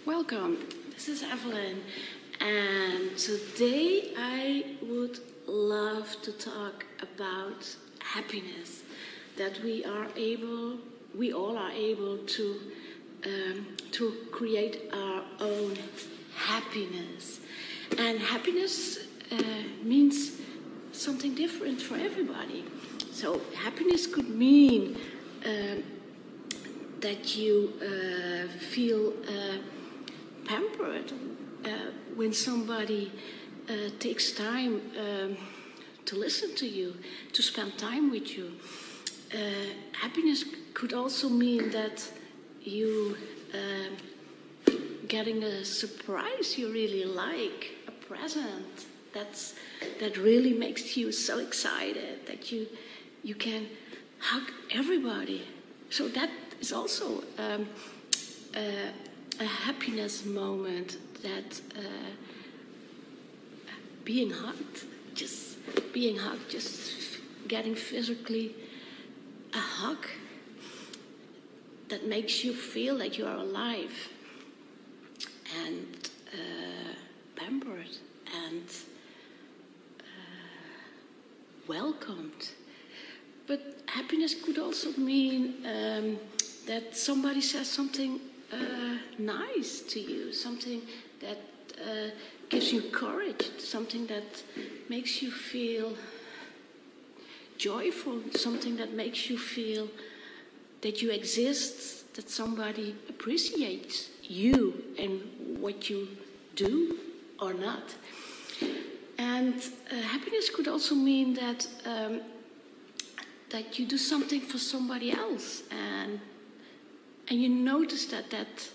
Welcome, this is Evelyn, and today I would love to talk about happiness, that we all are able to create our own happiness. And happiness means something different for everybody. So happiness could mean that you feel pampered when somebody takes time to listen to you, to spend time with you. Happiness could also mean that you getting a surprise you really like, a present that really makes you so excited that you can hug everybody. So that is also a happiness moment, that being hugged, just getting physically a hug that makes you feel that you are alive and pampered and welcomed. But happiness could also mean that somebody says something nice to you, something that gives you courage, something that makes you feel joyful, something that makes you feel that you exist, that somebody appreciates you and what you do or not. And happiness could also mean that that you do something for somebody else, and you notice that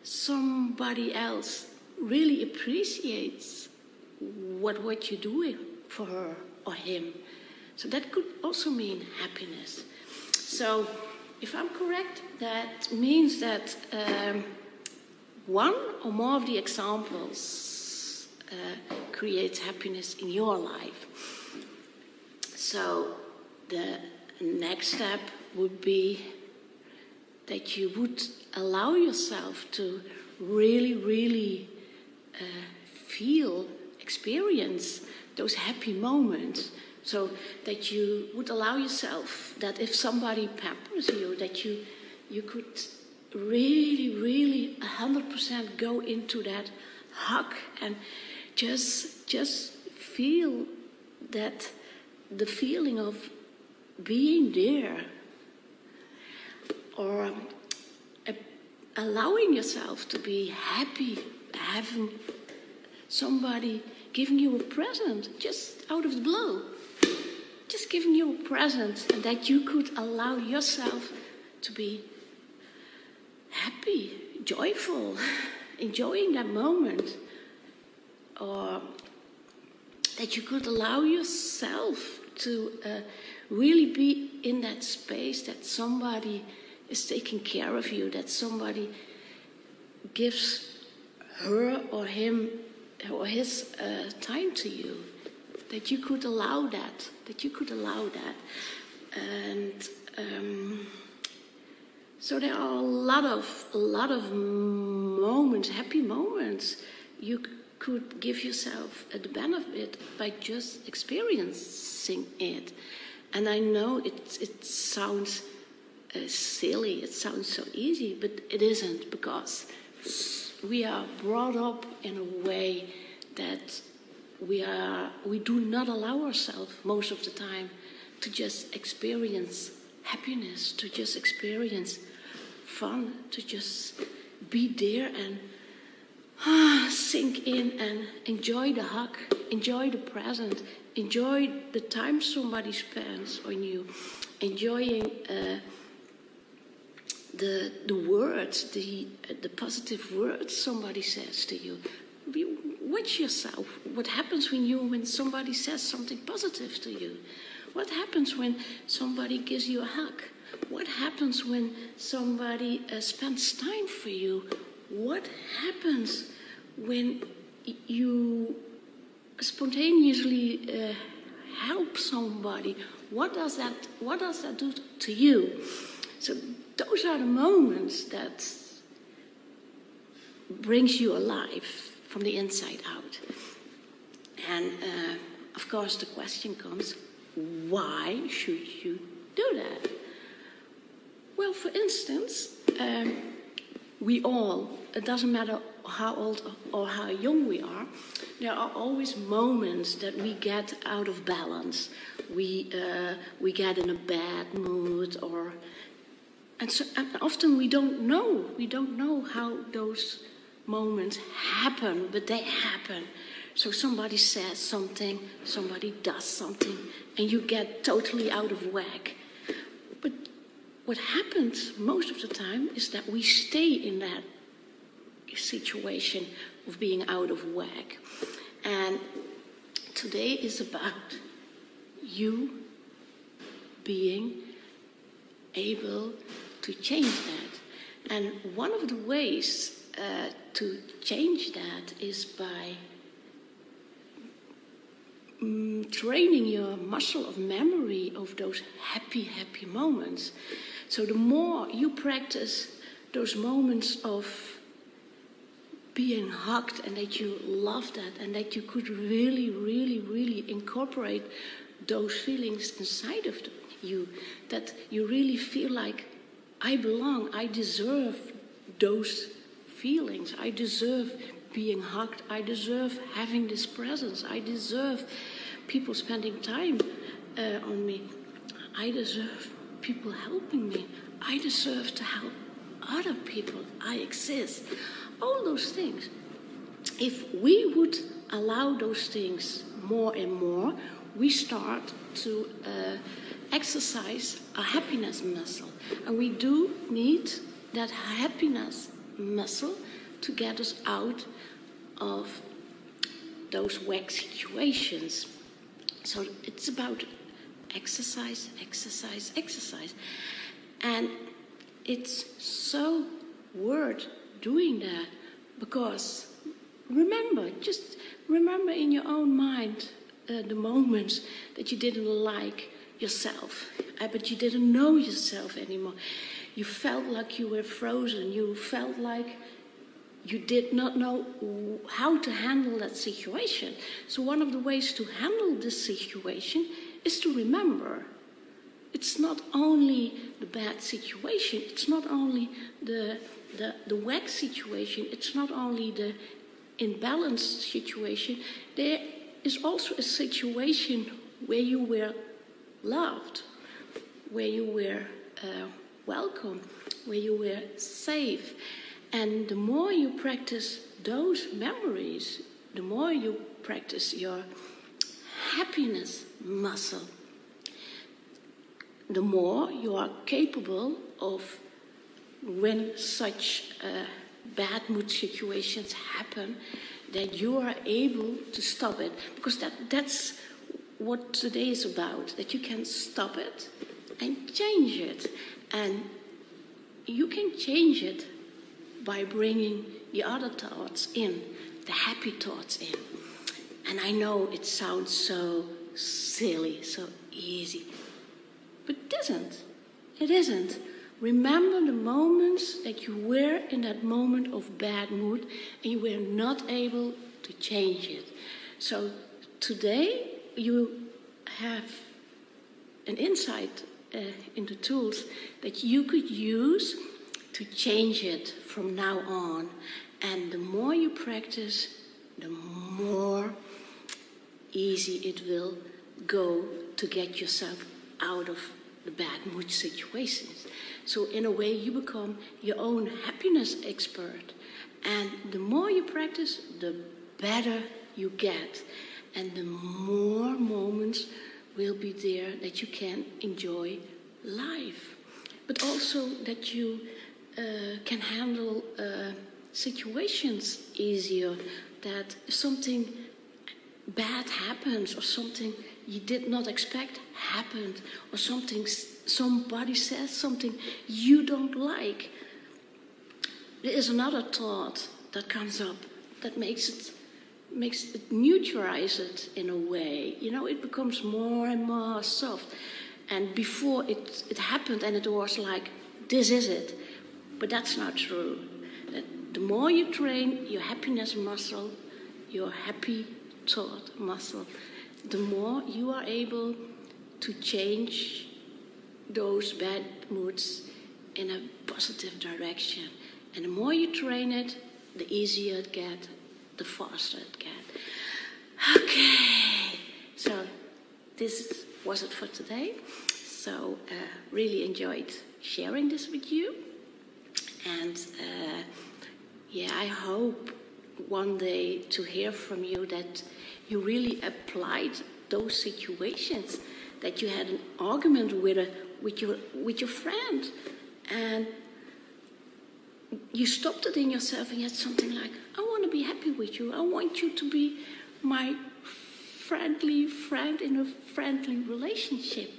somebody else really appreciates what you're doing for her or him. So that could also mean happiness. So if I'm correct, that means that one or more of the examples creates happiness in your life. So the next step would be that you would allow yourself to really experience those happy moments. So that you would allow yourself that if somebody pampers you, that you could really 100% go into that hug and just feel that the feeling of being there, or allowing yourself to be happy, having somebody giving you a present just out of the blue, just giving you a present, and that you could allow yourself to be happy, joyful, enjoying that moment, or that you could allow yourself to really be in that space, that somebody is taking care of you, that somebody gives her or him or his time to you, that you could allow that, and so there are a lot of moments, happy moments. You could give yourself the benefit by just experiencing it. And I know it sounds silly, it sounds so easy, but it isn't, because we are brought up in a way that we do not allow ourselves most of the time to just experience happiness, to just experience fun, to just be there and sink in and enjoy the hug, enjoy the present, enjoy the time somebody spends on you, enjoying the words, the positive words somebody says to you. Watch yourself. What happens when somebody says something positive to you? What happens when somebody gives you a hug? What happens when somebody spends time for you? What happens when you spontaneously help somebody? What does that do to you? So those are the moments that brings you alive from the inside out. And of course the question comes, why should you do that? Well, for instance, we all, it doesn't matter how old or how young we are, there are always moments that we get out of balance. We get in a bad mood, and often we don't know how those moments happen, but they happen. So somebody says something, somebody does something, and you get totally out of whack. But what happens most of the time is that we stay in that situation of being out of whack. And today is about you being able to change that. And one of the ways to change that is by training your muscle of memory of those happy moments. So the more you practice those moments of being hugged and that you love that and that you could really incorporate those feelings inside of you, that you really feel like, I belong, I deserve those feelings, I deserve being hugged, I deserve having this presence, I deserve people spending time on me, I deserve people helping me, I deserve to help other people, I exist. All those things. If we would allow those things more and more, we start to exercise a happiness muscle. And we do need that happiness muscle to get us out of those whack situations. So it's about exercise. And it's so worth doing that, because just remember in your own mind the moments that you didn't like yourself, but you didn't know yourself anymore. You felt like you were frozen. You felt like you did not know how to handle that situation. So one of the ways to handle this situation is to remember. It's not only the bad situation, it's not only the whack situation, it's not only the imbalanced situation, there is also a situation where you were loved, where you were welcome, where you were safe. And the more you practice those memories, the more you practice your happiness muscle, the more you are capable of, when such bad mood situations happen, that you are able to stop it. Because that's what today is about, that you can stop it and change it. And you can change it by bringing the other thoughts in, the happy thoughts in. And I know it sounds so silly, so easy, but it isn't. It isn't. Remember the moments that you were in that moment of bad mood and you were not able to change it. So today you have an insight into tools that you could use to change it from now on. And the more you practice, the more easy it will go to get yourself out of the bad mood situations. So in a way you become your own happiness expert. And the more you practice, the better you get. And the more moments will be there that you can enjoy life. But also that you can handle situations easier. That if something bad happens, or something you did not expect happened, or somebody says something you don't like, there is another thought that comes up that makes it neutralize it in a way. You know, it becomes more and more soft. And before it happened and it was like, this is it. But that's not true. the more you train your happiness muscle, your happy thought muscle, the more you are able to change those bad moods in a positive direction. And the more you train it, the easier it gets, the faster it gets. Okay, so this was it for today. So really enjoyed sharing this with you. And yeah, I hope one day to hear from you that you really applied those situations, that you had an argument with your friend, and you stopped it in yourself and you had something like, I want to be happy with you. I want you to be my friendly friend in a friendly relationship.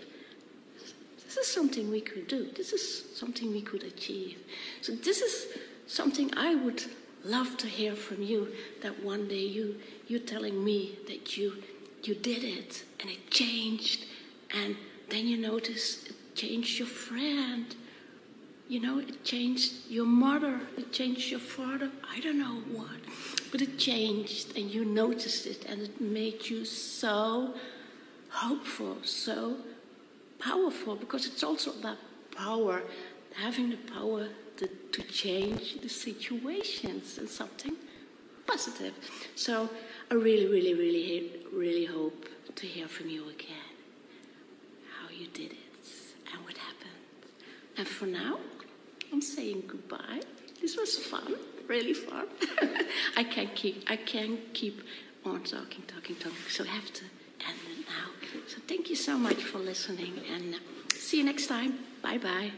This is something we could do. This is something we could achieve. So this is something I would love to hear from you, that one day you're telling me that you did it and it changed, and then you notice it changed your friend. You know, it changed your mother, it changed your father, I don't know what. But it changed and you noticed it, and it made you so hopeful, so powerful, because it's also about power, having the power to change the situations and something positive. So I really, really, really, really hope to hear from you again, how you did it and what happened. And for now, I'm saying goodbye. This was fun, really fun. I can't keep on talking. So I have to end it now. So thank you so much for listening, and see you next time. Bye bye.